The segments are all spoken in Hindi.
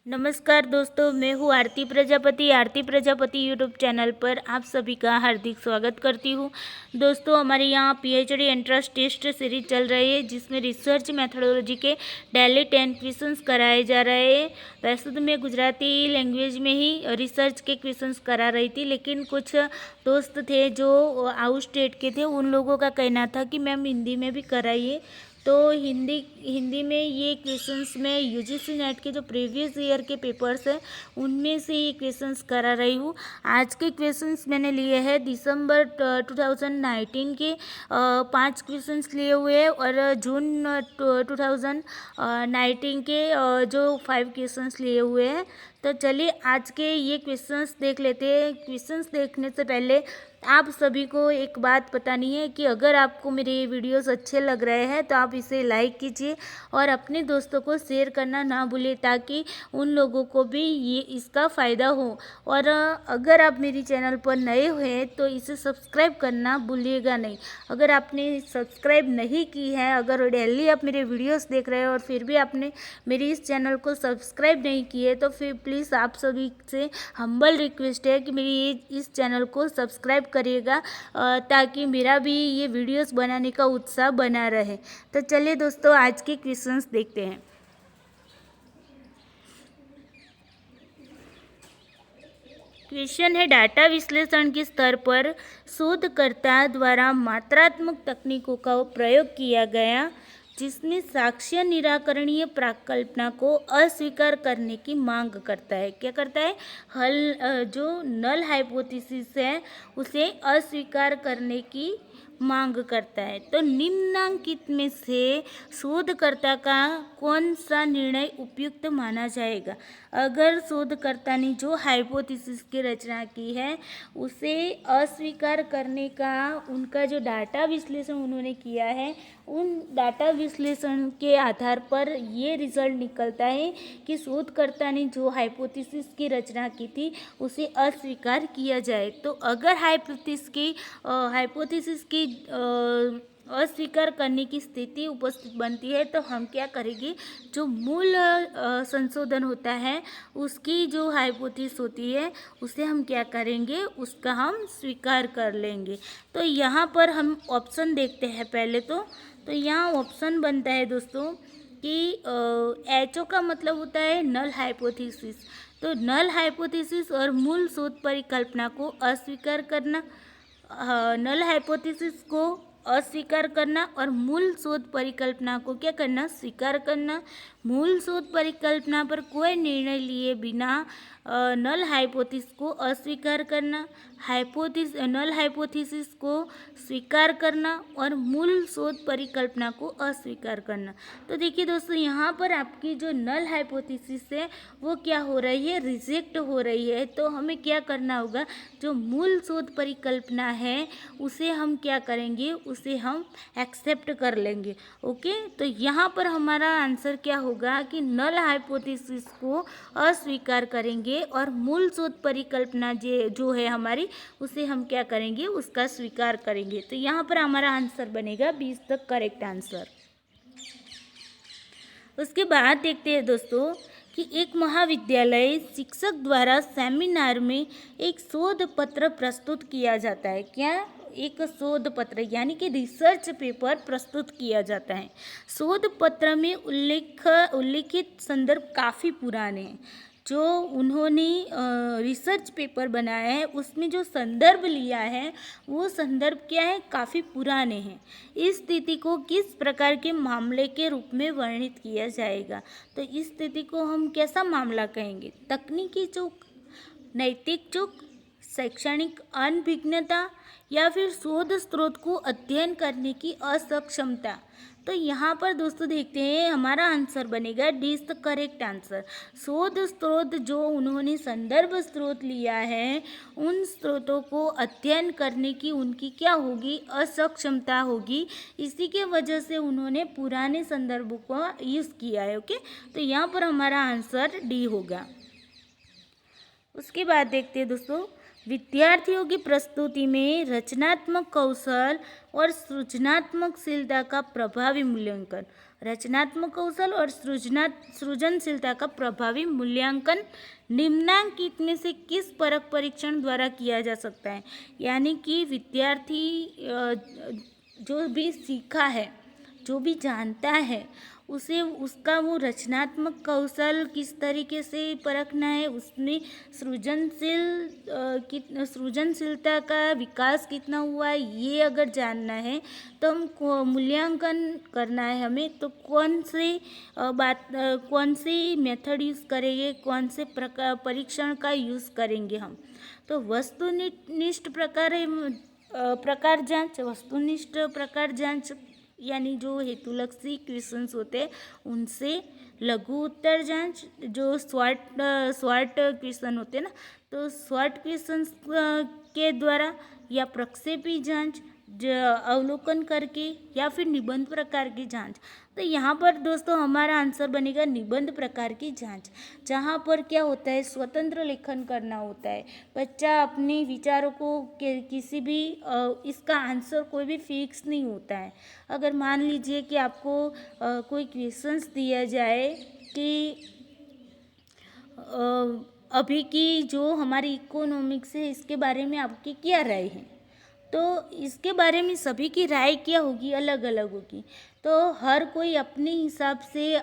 नमस्कार दोस्तों, मैं हूँ आरती प्रजापति यूट्यूब चैनल पर आप सभी का हार्दिक स्वागत करती हूँ। दोस्तों, हमारे यहाँ पीएचडी एंट्रेंस टेस्ट सीरीज चल रही है जिसमें रिसर्च मेथोडोलॉजी के डेली 10 क्वेश्चंस कराए जा रहे हैं। वैसे तो मैं गुजराती लैंग्वेज में ही रिसर्च के क्वेश्चंस करा रही थी, लेकिन कुछ दोस्त थे जो आउट स्टेट के थे, उन लोगों का कहना था कि मैम हिंदी में भी कराइए। तो हिंदी में ये क्वेश्चंस में यूजीसी नेट के जो प्रीवियस ईयर के पेपर्स हैं उनमें से ये क्वेश्चंस करा रही हूँ। आज के क्वेश्चंस मैंने लिए हैं दिसंबर 2019 के 5 क्वेश्चंस लिए हुए हैं और जून 2019 के जो 5 क्वेश्चंस लिए हुए हैं। तो चलिए आज के ये क्वेश्चंस देख लेते हैं। क्वेश्चंस देखने से पहले आप सभी को एक बात बतानी है कि अगर आपको मेरे ये वीडियोस अच्छे लग रहे हैं तो आप इसे लाइक कीजिए और अपने दोस्तों को शेयर करना ना भूलिए, ताकि उन लोगों को भी ये इसका फ़ायदा हो। और अगर आप मेरी चैनल पर नए हुए तो इसे सब्सक्राइब करना भूलिएगा नहीं। अगर आपने सब्सक्राइब नहीं की है, अगर डेली आप मेरे वीडियोस देख रहे हैं और फिर भी आपने मेरी इस चैनल को सब्सक्राइब नहीं किए तो फिर प्लीज़ आप सभी से हम्बल रिक्वेस्ट है कि मेरी इस चैनल को सब्सक्राइब करिएगा, ताकि मेरा भी ये वीडियोस बनाने का उत्साह बना रहे। तो चलिए दोस्तों, आज के क्वेश्चंस देखते हैं। क्वेश्चन है, डाटा विश्लेषण के स्तर पर शोधकर्ता द्वारा मात्रात्मक तकनीकों का प्रयोग किया गया जिसमें साक्ष्य निराकरणीय प्राकल्पना को अस्वीकार करने की मांग करता है। क्या करता है? जो नल हाइपोथेसिस है उसे अस्वीकार करने की मांग करता है। तो निम्नांकित में से शोधकर्ता का कौन सा निर्णय उपयुक्त माना जाएगा? अगर शोधकर्ता ने जो हाइपोथेसिस की रचना की है उसे अस्वीकार करने का, उनका जो डाटा विश्लेषण उन्होंने किया है उन डाटा विश्लेषण के आधार पर ये रिजल्ट निकलता है कि शोधकर्ता ने जो हाइपोथेसिस की रचना की थी उसे अस्वीकार किया जाए। तो अगर हाइपोथेसिस की अस्वीकार करने की स्थिति उपस्थित बनती है तो हम क्या करेंगे, जो मूल संशोधन होता है उसकी जो हाइपोथेसिस होती है उसे हम क्या करेंगे, उसका हम स्वीकार कर लेंगे। तो यहाँ पर हम ऑप्शन देखते हैं पहले तो यहाँ ऑप्शन बनता है दोस्तों कि एचओ का मतलब होता है नल हाइपोथेसिस। तो नल हाइपोथेसिस और मूल शोध परिकल्पना को अस्वीकार करना, नल हाइपोथेसिस को अस्वीकार करना और मूल शोध परिकल्पना को क्या करना, स्वीकार करना। मूल शोध परिकल्पना पर कोई निर्णय लिए बिना नल हाइपोथेसिस को अस्वीकार करना, नल हाइपोथेसिस को स्वीकार करना और मूल शोध परिकल्पना को अस्वीकार करना। तो देखिए दोस्तों, यहाँ पर आपकी जो नल हाइपोथेसिस है वो क्या हो रही है, रिजेक्ट हो रही है। तो हमें क्या करना होगा, जो मूल शोध परिकल्पना है उसे हम क्या करेंगे, उसे हम एक्सेप्ट कर लेंगे। ओके, तो यहाँ पर हमारा आंसर क्या होगा कि नल हाइपोथेसिस को अस्वीकार करेंगे और मूल शोध परिकल्पना जो है हमारी उसे हम क्या करेंगे, उसका स्वीकार करेंगे। तो यहाँ पर हमारा आंसर बनेगा 20 द करेक्ट आंसर। उसके बाद देखते हैं दोस्तों कि एक महाविद्यालय शिक्षक द्वारा सेमिनार में एक शोध पत्र प्रस्तुत किया जाता है। क्या? एक शोध पत्र यानी कि रिसर्च पेपर प्रस्तुत किया जाता है। शोध पत्र में उल्लिखित संदर्भ काफ़ी पुराने हैं। जो उन्होंने रिसर्च पेपर बनाया है उसमें जो संदर्भ लिया है वो संदर्भ क्या है, काफ़ी पुराने हैं। इस स्थिति को किस प्रकार के मामले के रूप में वर्णित किया जाएगा? तो इस स्थिति को हम कैसा मामला कहेंगे? तकनीकी चूक, नैतिक चूक, शैक्षणिक अनभिज्ञता या फिर शोध स्रोत को अध्ययन करने की असक्षमता। तो यहाँ पर दोस्तों देखते हैं हमारा आंसर बनेगा D is the correct answer. शोध स्रोत जो उन्होंने संदर्भ स्रोत लिया है उन स्रोतों को अध्ययन करने की उनकी क्या होगी, असक्षमता होगी। इसी के वजह से उन्होंने पुराने संदर्भों को यूज़ किया है। ओके, तो यहाँ पर हमारा आंसर डी होगा। उसके बाद देखते हैं दोस्तों, विद्यार्थियों की प्रस्तुति में रचनात्मक कौशल और सृजनात्मकशीलता का प्रभावी मूल्यांकन। रचनात्मक कौशल और सृजनशीलता का प्रभावी मूल्यांकन निम्नांकित में से किस परख परीक्षण द्वारा किया जा सकता है। यानी कि विद्यार्थी जो भी सीखा है, जो भी जानता है, उसे उसका वो रचनात्मक कौशल किस तरीके से परखना है, उसमें सृजनशीलता का विकास कितना हुआ है, ये अगर जानना है तो हमको मूल्यांकन करना है हमें, तो कौन सी मेथड यूज़ करेंगे, कौन से परीक्षण का यूज़ करेंगे हम। तो वस्तुनिष्ठ प्रकार जांच यानी जो हेतुलक्षी क्वेश्चंस होते हैं उनसे, लघु उत्तर जांच जो शॉर्ट क्वेश्चन होते हैं ना, तो शॉर्ट क्वेश्चंस के द्वारा, या प्रक्षेपी जांच अवलोकन करके, या फिर निबंध प्रकार की जांच। तो यहाँ पर दोस्तों हमारा आंसर बनेगा निबंध प्रकार की जांच, जहाँ पर क्या होता है, स्वतंत्र लेखन करना होता है। बच्चा अपने विचारों को किसी भी इसका आंसर कोई भी फिक्स नहीं होता है। अगर मान लीजिए कि आपको कोई क्वेश्चंस दिया जाए कि अभी की जो हमारी इकोनॉमिक्स है इसके बारे में आपकी क्या राय है, तो इसके बारे में सभी की राय क्या होगी, अलग अलग होगी। तो हर कोई अपने हिसाब से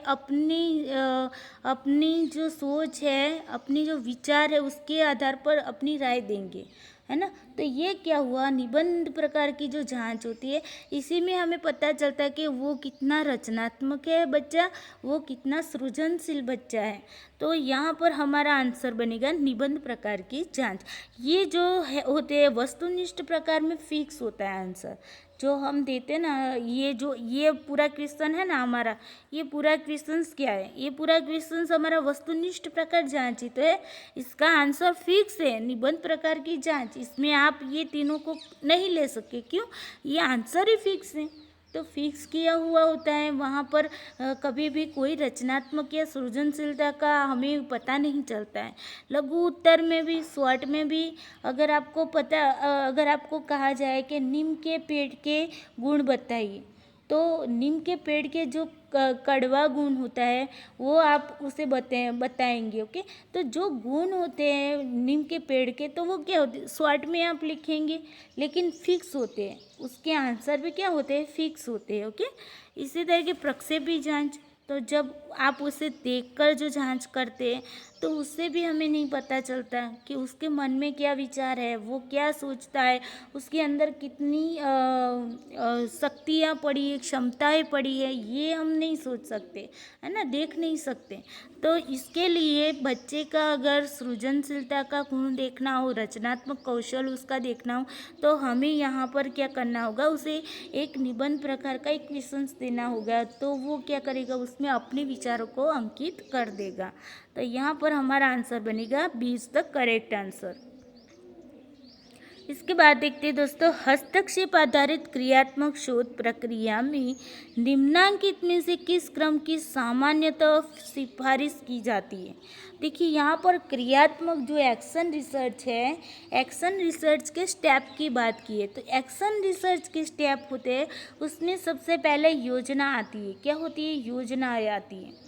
अपनी जो सोच है, अपनी जो विचार है, उसके आधार पर अपनी राय देंगे, है ना। तो ये क्या हुआ, निबंध प्रकार की जो जांच होती है, इसी में हमें पता चलता है कि वो कितना रचनात्मक है बच्चा, वो कितना सृजनशील बच्चा है। तो यहाँ पर हमारा आंसर बनेगा निबंध प्रकार की जांच। ये जो है होते हैं वस्तुनिष्ठ प्रकार में फिक्स होता है आंसर जो हम देते हैं ना। ये पूरा क्वेश्चन है ना हमारा, ये पूरा क्वेश्चंस क्या है, ये पूरा क्वेश्चंस हमारा वस्तुनिष्ठ प्रकार जांच ही तो है। इसका आंसर फिक्स है निबंध प्रकार की जांच, इसमें आप ये तीनों को नहीं ले सके, क्यों, ये आंसर ही फिक्स है। तो फिक्स किया हुआ होता है, वहाँ पर कभी भी कोई रचनात्मक या सृजनशीलता का हमें पता नहीं चलता है। लघु उत्तर में भी, शॉर्ट में भी, अगर आपको कहा जाए कि नीम के पेड़ के गुण बताइए, तो नीम के पेड़ के जो कड़वा गुण होता है वो आप उसे बताएंगे। ओके, तो जो गुण होते हैं नीम के पेड़ के, तो वो क्या होते हैं, शॉर्ट में आप लिखेंगे, लेकिन फिक्स होते हैं, उसके आंसर भी क्या होते हैं, फिक्स होते हैं। ओके, इसी तरह की प्रक्षेपी जांच, तो जब आप उसे देखकर जो जांच करते हैं तो उससे भी हमें नहीं पता चलता कि उसके मन में क्या विचार है, वो क्या सोचता है, उसके अंदर कितनी शक्तियाँ पड़ी है, क्षमताएं पड़ी है, ये हम नहीं सोच सकते, है ना, देख नहीं सकते। तो इसके लिए बच्चे का अगर सृजनशीलता का गुण देखना हो, रचनात्मक कौशल उसका देखना हो, तो हमें यहाँ पर क्या करना होगा, उसे एक निबंध प्रकार का एक क्वेश्चन देना होगा। तो वो क्या करेगा, उसमें अपने विचारों को अंकित कर देगा। तो यहाँ पर हमारा आंसर बनेगा B is the correct answer. इसके बाद देखते हैं दोस्तों, हस्तक्षेप आधारित क्रियात्मक शोध प्रक्रिया में निम्नांकित में से किस क्रम की सामान्यतः सिफारिश की जाती है। देखिए यहाँ पर क्रियात्मक जो एक्शन रिसर्च है, एक्शन रिसर्च के स्टेप की बात की है। तो एक्शन रिसर्च के स्टेप होते हैं, उसमें सबसे पहले योजना आती है। क्या होती है, योजना आती है,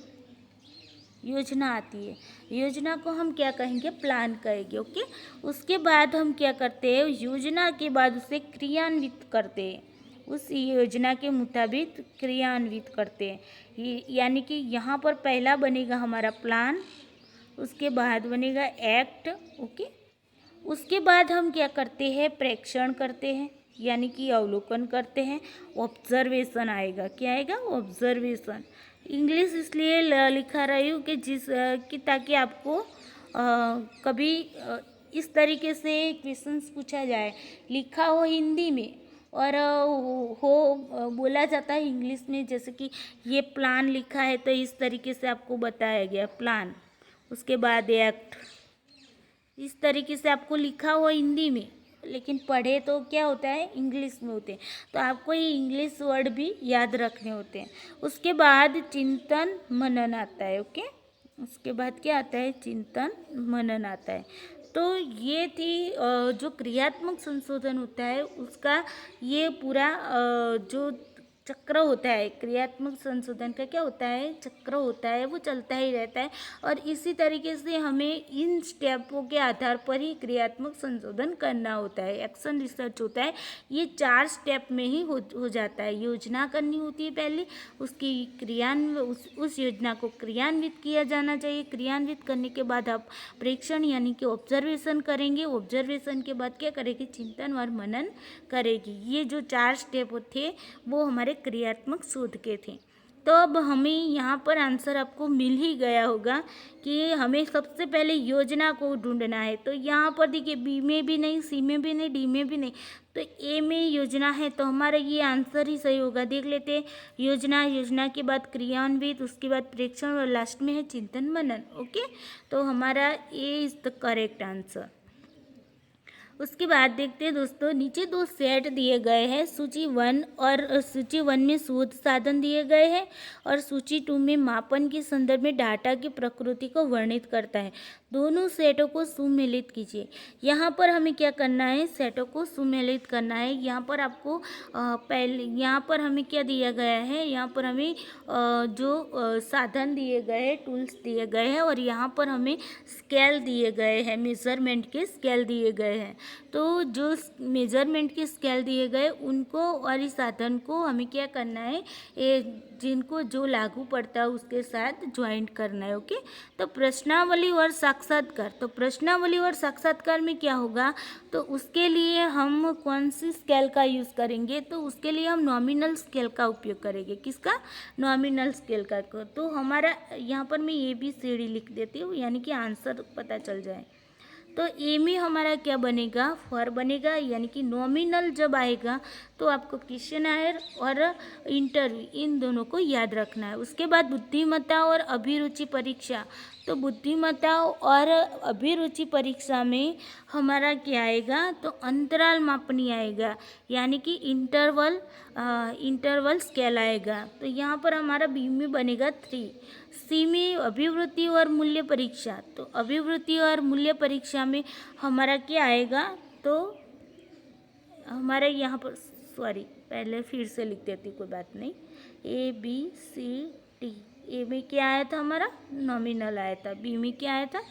योजना आती है। योजना को हम क्या कहेंगे, प्लान कहेंगे। ओके, उसके बाद हम क्या करते हैं, योजना के बाद उसे क्रियान्वित करते हैं, उस योजना के मुताबिक क्रियान्वित करते हैं। यानी कि यहाँ पर पहला बनेगा हमारा प्लान, उसके बाद बनेगा एक्ट। ओके, उसके बाद हम क्या करते हैं, प्रेक्षण करते हैं, यानी कि अवलोकन करते हैं। ऑब्जर्वेशन आएगा, क्या आएगा, ऑब्जर्वेशन। इंग्लिश इसलिए लिखा रही हूँ कि ताकि आपको कभी इस तरीके से क्वेश्चंस पूछा जाए, लिखा हो हिंदी में और बोला जाता है इंग्लिश में, जैसे कि ये प्लान लिखा है तो इस तरीके से आपको बताया गया प्लान, उसके बाद एक्ट, इस तरीके से आपको लिखा हो हिंदी में, लेकिन पढ़े तो क्या होता है, इंग्लिश में होते हैं। तो आपको ये इंग्लिश वर्ड भी याद रखने होते हैं। उसके बाद चिंतन मनन आता है। ओके, उसके बाद क्या आता है, चिंतन मनन आता है। तो ये थी जो क्रियात्मक संशोधन होता है उसका ये पूरा जो चक्र होता है, क्रियात्मक संशोधन का क्या होता है, चक्र होता है, वो चलता ही रहता है। और इसी तरीके से हमें इन स्टेपों के आधार पर ही क्रियात्मक संशोधन करना होता है, एक्शन रिसर्च होता है। ये 4 स्टेप में ही हो जाता है। योजना करनी होती है पहले, उसकी उस योजना को क्रियान्वित किया जाना चाहिए। क्रियान्वित करने के बाद आप प्रेक्षण यानी कि ऑब्जर्वेशन करेंगे। ऑब्जर्वेशन के बाद क्या करेंगे, चिंतन और मनन करेगी। ये जो 4 स्टेप थे वो हमारे क्रियात्मक शोध के थे। तो अब हमें यहाँ पर आंसर आपको मिल ही गया होगा कि हमें सबसे पहले योजना को ढूंढना है। तो यहाँ पर देखिए, बी में भी नहीं, सी में भी नहीं, डी में भी नहीं, तो ए में योजना है, तो हमारा ये आंसर ही सही होगा। देख लेते हैं, योजना, योजना के बाद क्रियान्वित, उसके बाद प्रेक्षण और लास्ट में है चिंतन मनन। ओके, तो हमारा A is the correct answer. उसके बाद देखते हैं दोस्तों, नीचे 2 सेट दिए गए हैं। सूची 1 और सूची 1 में शोध साधन दिए गए हैं और सूची 2 में मापन के संदर्भ में डाटा की प्रकृति को वर्णित करता है। दोनों सेटों को सुमेलित कीजिए। यहाँ पर हमें क्या करना है, सेटों को सुमेलित करना है। यहाँ पर आपको पहले यहाँ पर हमें क्या दिया गया है, यहाँ पर हमें साधन दिए गए हैं, टूल्स दिए गए हैं, और यहाँ पर हमें स्केल दिए गए हैं, मेजरमेंट के स्केल दिए गए हैं। तो जो मेजरमेंट के स्केल दिए गए उनको और इस साधन को हमें क्या करना है, जिनको जो लागू पड़ता है उसके साथ ज्वाइंट करना है। ओके, तो प्रश्नावली और साक्षात्कार, तो प्रश्नावली और साक्षात्कार में क्या होगा, तो उसके लिए हम कौन सी स्केल का यूज़ करेंगे, तो उसके लिए हम नॉमिनल स्केल का उपयोग करेंगे। किसका, नॉमिनल स्केल का। तो हमारा यहाँ पर मैं ABCD लिख देती हूँ, यानी कि आंसर पता चल जाए। तो ए में हमारा क्या बनेगा, फॉर बनेगा, यानी कि नॉमिनल जब आएगा तो आपको क्वेश्चनायर और इंटरव्यू इन दोनों को याद रखना है। उसके बाद बुद्धिमत्ता और अभिरुचि परीक्षा, तो बुद्धिमत्ता और अभिरुचि परीक्षा में हमारा क्या आएगा, तो अंतराल मापनी आएगा, यानी कि इंटरवल स्केल आएगा। तो यहाँ पर हमारा बी में बनेगा 3। सी में अभिवृत्ति और मूल्य परीक्षा, तो अभिवृत्ति और मूल्य परीक्षा में हमारा क्या आएगा, तो हमारा यहाँ पर पहले फिर से लिख देती, कोई बात नहीं। ABCD, ए में क्या आया था, हमारा नॉमिनल आया था। बी में क्या आया था,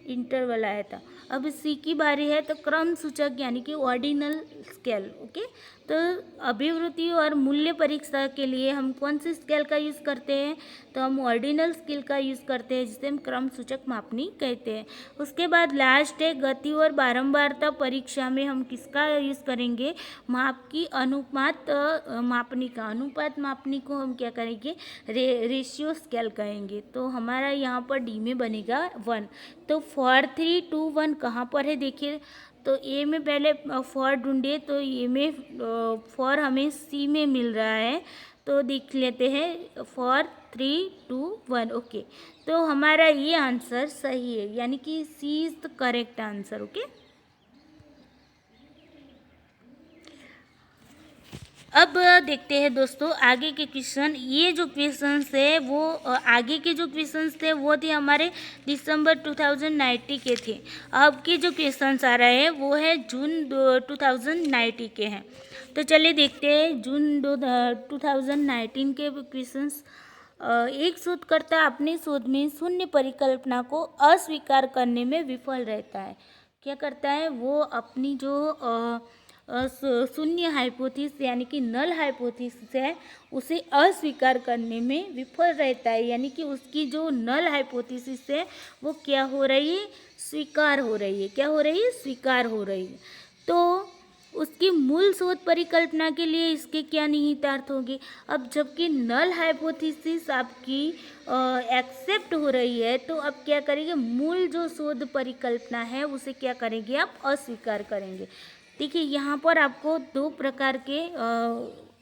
इंटरवल आया था। अब सी की बारी है, तो क्रम सूचक यानी कि ऑर्डिनल स्केल। ओके, तो अभिवृत्ति और मूल्य परीक्षा के लिए हम कौन सी स्केल का यूज़ करते हैं, तो हम ऑर्डिनल स्केल का यूज़ करते हैं, जिसे हम क्रम सूचक मापनी कहते हैं। उसके बाद लास्ट है गति और बारंबारता परीक्षा में हम किसका यूज़ करेंगे, माप की अनुपात मापनी का। अनुपात मापनी को हम क्या करेंगे, रेशियो स्केल कहेंगे। तो हमारा यहाँ पर डी में बनेगा 1। तो 4 3 2 1 कहाँ पर है, देखिए, तो ए में पहले 4 ढूंढिए, तो ए में 4 हमें सी में मिल रहा है, तो देख लेते हैं 4 3 2 1। ओके, तो हमारा ये आंसर सही है, यानी कि C is the correct answer. Okay, अब देखते हैं दोस्तों आगे के क्वेश्चन। ये जो क्वेश्चंस है वो आगे के जो क्वेश्चंस थे वो थे हमारे दिसंबर 2019 के थे। अब के जो क्वेश्चंस आ रहे हैं वो है जून 2019 के हैं। तो चलिए देखते हैं जून 2019 के क्वेश्चंस। एक शोधकर्ता अपने शोध में शून्य परिकल्पना को अस्वीकार करने में विफल रहता है। क्या करता है, वो अपनी जो शून्य हाइपोथेसिस यानी कि नल हाइपोथेसिस है उसे अस्वीकार करने में विफल रहता है, यानी कि उसकी जो नल हाइपोथेसिस है वो क्या हो रही है, स्वीकार हो रही है। क्या हो रही है, स्वीकार हो रही है। तो उसकी मूल शोध परिकल्पना के लिए इसके क्या निहितार्थ होंगे। अब जबकि नल हाइपोथेसिस आपकी एक्सेप्ट हो रही है, तो अब क्या करेंगे, मूल जो शोध परिकल्पना है उसे क्या करेंगे, आप अस्वीकार करेंगे। देखिए, यहाँ पर आपको 2 प्रकार के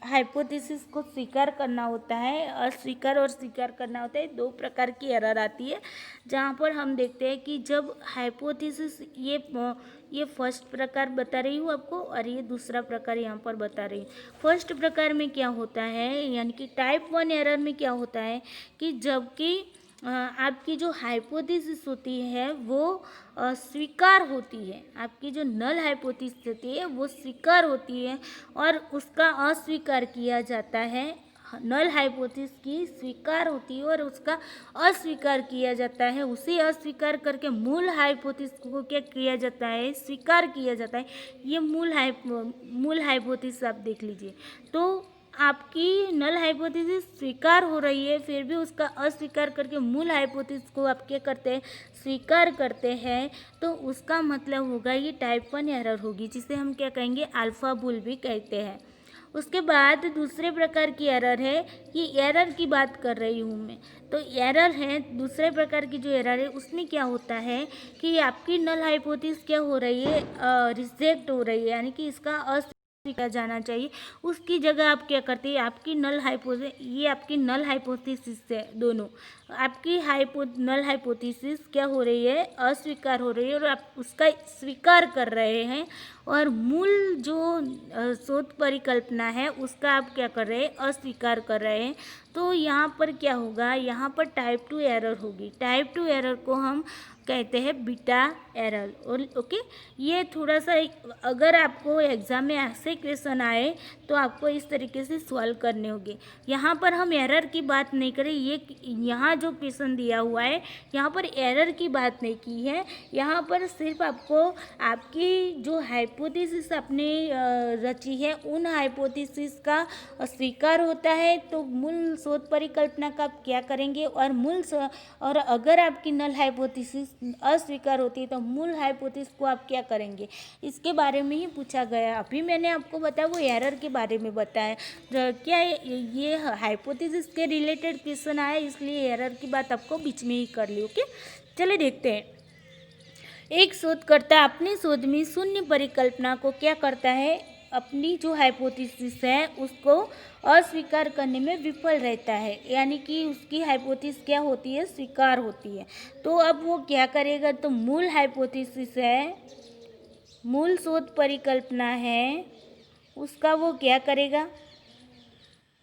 हाइपोथेसिस को स्वीकार करना होता है, अस्वीकार और स्वीकार करना होता है। 2 प्रकार की एरर आती है, जहाँ पर हम देखते हैं कि जब हाइपोथेसिस ये फर्स्ट प्रकार बता रही हूँ आपको, और ये दूसरा प्रकार यहाँ पर बता रही हूँ। फर्स्ट प्रकार में क्या होता है, यानी कि टाइप 1 एरर में क्या होता है कि जबकि आपकी जो हाइपोथेसिस होती है वो स्वीकार होती है। आपकी जो नल हाइपोथेसिस होती है वो स्वीकार होती है और उसका अस्वीकार किया जाता है। नल हाइपोथेसिस की स्वीकार होती है और उसका अस्वीकार किया जाता है। उसे अस्वीकार करके मूल हाइपोथेसिस को क्या किया जाता है, स्वीकार किया जाता है। ये मूल हाइपोथेसिस आप देख लीजिए। तो आपकी नल हाइपोथेसिस स्वीकार हो रही है, फिर भी उसका अस्वीकार करके मूल हाइपोथेसिस को आप क्या करते हैं, स्वीकार करते हैं, तो उसका मतलब होगा ये टाइप 1 एरर होगी, जिसे हम क्या कहेंगे, अल्फा बुल भी कहते हैं। उसके बाद दूसरे प्रकार की एरर है, ये एरर की बात कर रही हूँ मैं। तो एरर है, दूसरे प्रकार की जो एरर है उसमें क्या होता है कि आपकी नल हाइपोथेसिस क्या हो रही है, रिजेक्ट हो रही है, यानी कि इसका किया जाना चाहिए। उसकी जगह आप क्या करते हैं, आपकी नल हाइपोथेसिस, ये आपकी नल हाइपोथेसिस है, दोनों आपकी नल हाइपोथेसिस क्या हो रही है, अस्वीकार हो रही है और आप उसका स्वीकार कर रहे हैं। और मूल जो शोध परिकल्पना है उसका आप क्या कर रहे हैं, अस्वीकार कर रहे हैं। तो यहाँ पर क्या होगा, यहाँ पर टाइप 2 एरर होगी। टाइप 2 एरर को हम कहते हैं बीटा एरर। और ओके, ये थोड़ा सा अगर आपको एग्ज़ाम में ऐसे क्वेश्चन आए तो आपको इस तरीके से सॉल्व करने होंगे। यहाँ पर हम एरर की बात नहीं करें, ये यहाँ जो क्वेश्चन दिया हुआ है यहाँ पर एरर की बात नहीं की है। यहाँ पर सिर्फ आपको आपकी जो हाइपोथेसिस आपने रची है उन हाइपोथेसिस का स्वीकार होता है, तो मूल शोध परिकल्पना का आप क्या करेंगे, और अगर आपकी नल हाइपोथेसिस अस्वीकार होती है तो मूल हाइपोथेसिस को आप क्या करेंगे, इसके बारे में ही पूछा गया। अभी मैंने आपको बताया वो एरर के बारे में बताया। क्या ये हाइपोथेसिस के रिलेटेड क्वेश्चन आया, इसलिए एरर की बात आपको बीच में ही कर ली। ओके, चलिए देखते हैं। एक शोधकर्ता अपने शोध में शून्य परिकल्पना को क्या करता है, अपनी जो हाइपोथेसिस है उसको अस्वीकार करने में विफल रहता है, यानी कि उसकी हाइपोथेसिस क्या होती है, स्वीकार होती है। तो अब वो क्या करेगा, तो मूल हाइपोथेसिस है, मूल शोध परिकल्पना है, उसका वो क्या करेगा,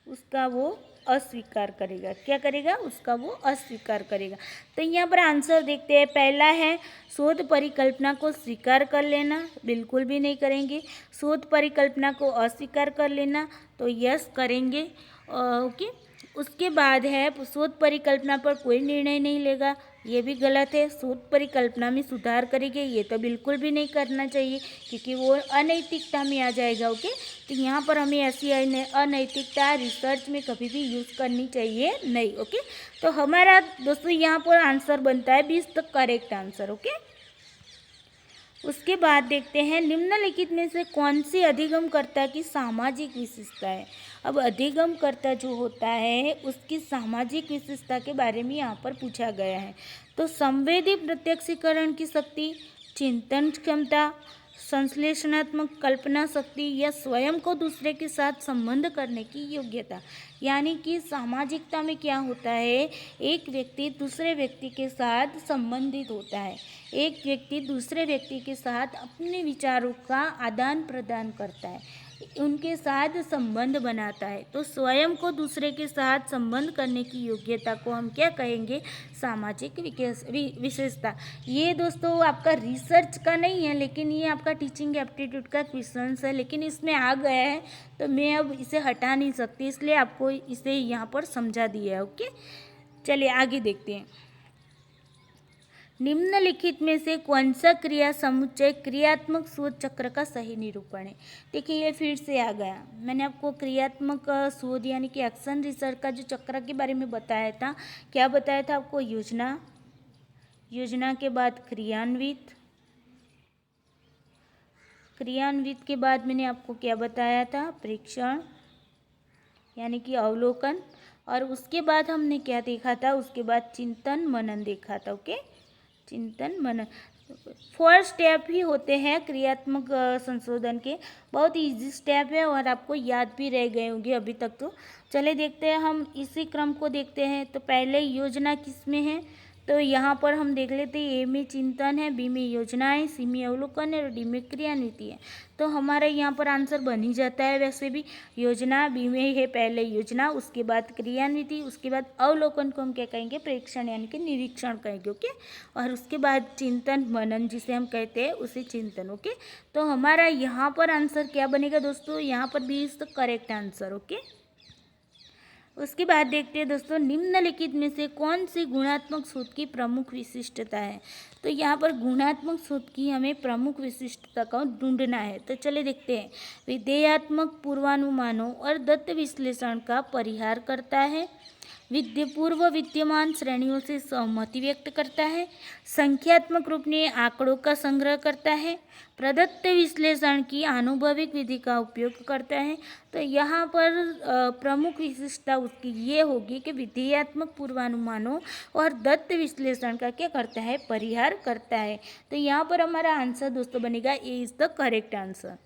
उसका वो अस्वीकार करेगा। क्या करेगा, उसका वो अस्वीकार करेगा। तो यहाँ पर आंसर देखते हैं। पहला है शोध परिकल्पना को स्वीकार कर लेना, बिल्कुल भी नहीं करेंगे। शोध परिकल्पना को अस्वीकार कर लेना, तो यस करेंगे। ओके, उसके बाद है शोध परिकल्पना पर कोई निर्णय नहीं लेगा, ये भी गलत है। शोध परिकल्पना में सुधार करेंगे, ये तो बिल्कुल भी नहीं करना चाहिए क्योंकि वो अनैतिकता में आ जाएगा। ओके, तो यहाँ पर हमें ऐसी अनैतिकता रिसर्च में कभी भी यूज़ करनी चाहिए नहीं। ओके, तो हमारा दोस्तों यहाँ पर आंसर बनता है 20 तक करेक्ट आंसर। ओके, उसके बाद देखते हैं निम्नलिखित में से कौन सी अधिगमकर्ता की सामाजिक विशेषता है। अब अधिगमकर्ता जो होता है उसकी सामाजिक विशेषता के बारे में यहाँ पर पूछा गया है। तो संवेदी प्रत्यक्षीकरण की शक्ति, चिंतन क्षमता, संश्लेषणात्मक कल्पना शक्ति या स्वयं को दूसरे के साथ संबंध करने की योग्यता। यानी कि सामाजिकता में क्या होता है, एक व्यक्ति दूसरे व्यक्ति के साथ संबंधित होता है, एक व्यक्ति दूसरे व्यक्ति के साथ अपने विचारों का आदान प्रदान करता है, उनके साथ संबंध बनाता है। तो स्वयं को दूसरे के साथ संबंध करने की योग्यता को हम क्या कहेंगे, सामाजिक विशेषता। ये दोस्तों आपका रिसर्च का नहीं है, लेकिन ये आपका टीचिंग एप्टीट्यूड का क्वेश्चन है, लेकिन इसमें आ गया है तो मैं अब इसे हटा नहीं सकती, इसलिए आपको इसे यहाँ पर समझा दिया है। ओके, चलिए आगे देखते हैं। निम्नलिखित में से कौन सा क्रिया समुच्चय क्रियात्मक शोध चक्र का सही निरूपण है। देखिए ये फिर से आ गया, मैंने आपको क्रियात्मक शोध यानी कि एक्शन रिसर्च का जो चक्र के बारे में बताया था। क्या बताया था आपको, योजना, योजना के बाद क्रियान्वित, क्रियान्वित के बाद मैंने आपको क्या बताया था, परीक्षण यानी कि अवलोकन, और उसके बाद हमने क्या देखा था, उसके बाद चिंतन मनन देखा था। ओके, चिंतन मनन 4 स्टेप ही होते हैं क्रियात्मक संशोधन के, बहुत इजी स्टेप है और आपको याद भी रह गए होंगे अभी तक। तो चले देखते हैं हम इसी क्रम को देखते हैं। तो पहले योजना किस में है, तो यहाँ पर हम देख लेते हैं, ए में चिंतन है, बी में योजना है, सी में अवलोकन है और डी में क्रियान्विति है। तो हमारा यहाँ पर आंसर बन ही जाता है। वैसे भी योजना बी में है, पहले योजना, उसके बाद क्रियान्विति, उसके बाद अवलोकन को हम क्या कहेंगे, प्रेक्षण यानी कि निरीक्षण कहेंगे। ओके, और उसके बाद चिंतन मनन जिसे हम कहते हैं उसे चिंतन। ओके, तो हमारा यहाँ पर आंसर क्या बनेगा दोस्तों, यहाँ पर B is the correct answer. Okay, उसके बाद देखते हैं दोस्तों, निम्नलिखित में से कौन सी गुणात्मक शोध की प्रमुख विशिष्टता है। तो यहाँ पर गुणात्मक शोध की हमें प्रमुख विशिष्टता को ढूंढना है। तो चलिए देखते हैं। विधेयात्मक पूर्वानुमानों और दत्त विश्लेषण का परिहार करता है, पूर्व विद्यमान श्रेणियों से सहमति व्यक्त करता है, संख्यात्मक रूप में आंकड़ों का संग्रह करता है, प्रदत्त विश्लेषण की आनुभविक विधि का उपयोग करता है। तो यहाँ पर प्रमुख विशिष्टता उसकी ये होगी कि विधेयात्मक पूर्वानुमानों और दत्त विश्लेषण का क्या करता है, परिहार करता है। तो यहाँ पर हमारा आंसर दोस्तों बनेगा ए इज द करेक्ट आंसर।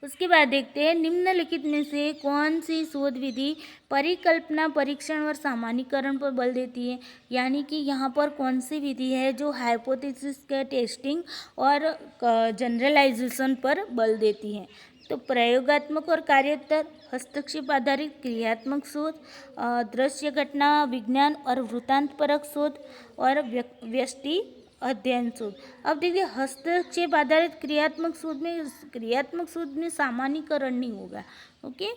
उसके बाद देखते हैं, निम्नलिखित में से कौन सी शोध विधि परिकल्पना, परीक्षण और सामान्यीकरण पर बल देती है। यानी कि यहाँ पर कौन सी विधि है जो हाइपोथेसिस के टेस्टिंग और जनरलाइजेशन पर बल देती है। तो प्रयोगात्मक और कार्योत्तर, हस्तक्षेप आधारित क्रियात्मक शोध, दृश्य घटना विज्ञान और वृत्तांतपरक शोध और व्यष्टि अध्ययन शोध। अब देखिए, हस्तक्षेप आधारित क्रियात्मक शोध में सामान्यीकरण नहीं होगा। ओके,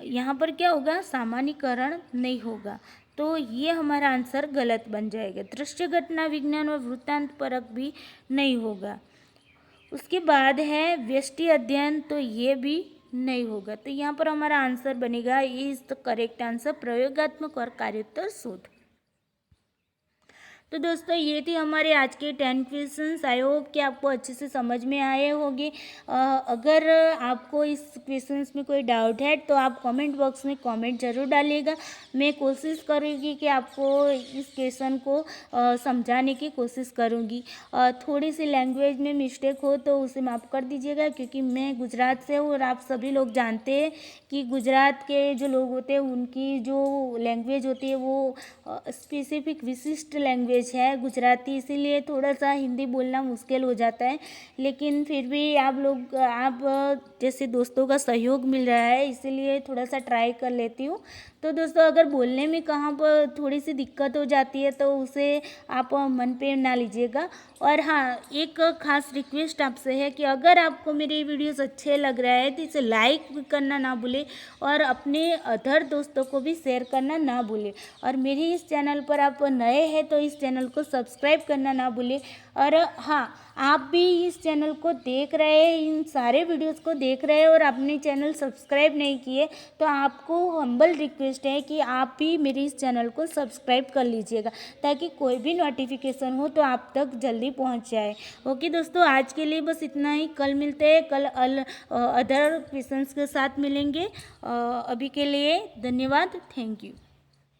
यहाँ पर क्या होगा, सामान्यीकरण नहीं होगा। तो ये हमारा आंसर गलत बन जाएगा। दृश्य घटना विज्ञान और वृत्तांतपरक भी नहीं होगा। उसके बाद है व्यष्टि अध्ययन, तो ये भी नहीं होगा। तो यहाँ पर हमारा आंसर बनेगा, ये इज द करेक्ट आंसर, प्रयोगात्मक और कार्योत्तर शोध। तो दोस्तों ये थी हमारे आज के 10 क्वेश्चंस। आई होप कि आपको अच्छे से समझ में आए होंगे। अगर आपको इस क्वेश्चंस में कोई डाउट है तो आप कमेंट बॉक्स में कमेंट ज़रूर डालिएगा। मैं कोशिश करूँगी कि आपको इस क्वेश्चन को समझाने की कोशिश करूँगी। थोड़ी सी लैंग्वेज में मिस्टेक हो तो उसे माफ़ कर दीजिएगा, क्योंकि मैं गुजरात से हूँ और आप सभी लोग जानते हैं कि गुजरात के जो लोग होते हैं उनकी जो लैंग्वेज होती है वो स्पेसिफिक विशिष्ट लैंग्वेज है गुजराती, इसीलिए थोड़ा सा हिंदी बोलना मुश्किल हो जाता है। लेकिन फिर भी आप जैसे दोस्तों का सहयोग मिल रहा है, इसीलिए थोड़ा सा ट्राई कर लेती हूँ। तो दोस्तों अगर बोलने में कहाँ पर थोड़ी सी दिक्कत हो जाती है तो उसे आप मन पे ना लीजिएगा। और हाँ, एक खास रिक्वेस्ट आपसे है कि अगर आपको मेरे वीडियोस अच्छे लग रहा है तो इसे लाइक करना ना भूलें और अपने अदर दोस्तों को भी शेयर करना ना भूलें। और मेरे इस चैनल पर आप नए हैं तो इस चैनल को सब्सक्राइब करना ना भूलें। और हाँ, आप भी इस चैनल को देख रहे हैं, इन सारे वीडियोस को देख रहे हैं और अपने चैनल सब्सक्राइब नहीं किए, तो आपको हम्बल रिक्वेस्ट है कि आप भी मेरे इस चैनल को सब्सक्राइब कर लीजिएगा, ताकि कोई भी नोटिफिकेशन हो तो आप तक जल्दी पहुंच जाए। ओके दोस्तों, आज के लिए बस इतना ही। कल मिलते हैं, कल अदर क्वेश्चंस के साथ मिलेंगे। अभी के लिए धन्यवाद, थैंक यू।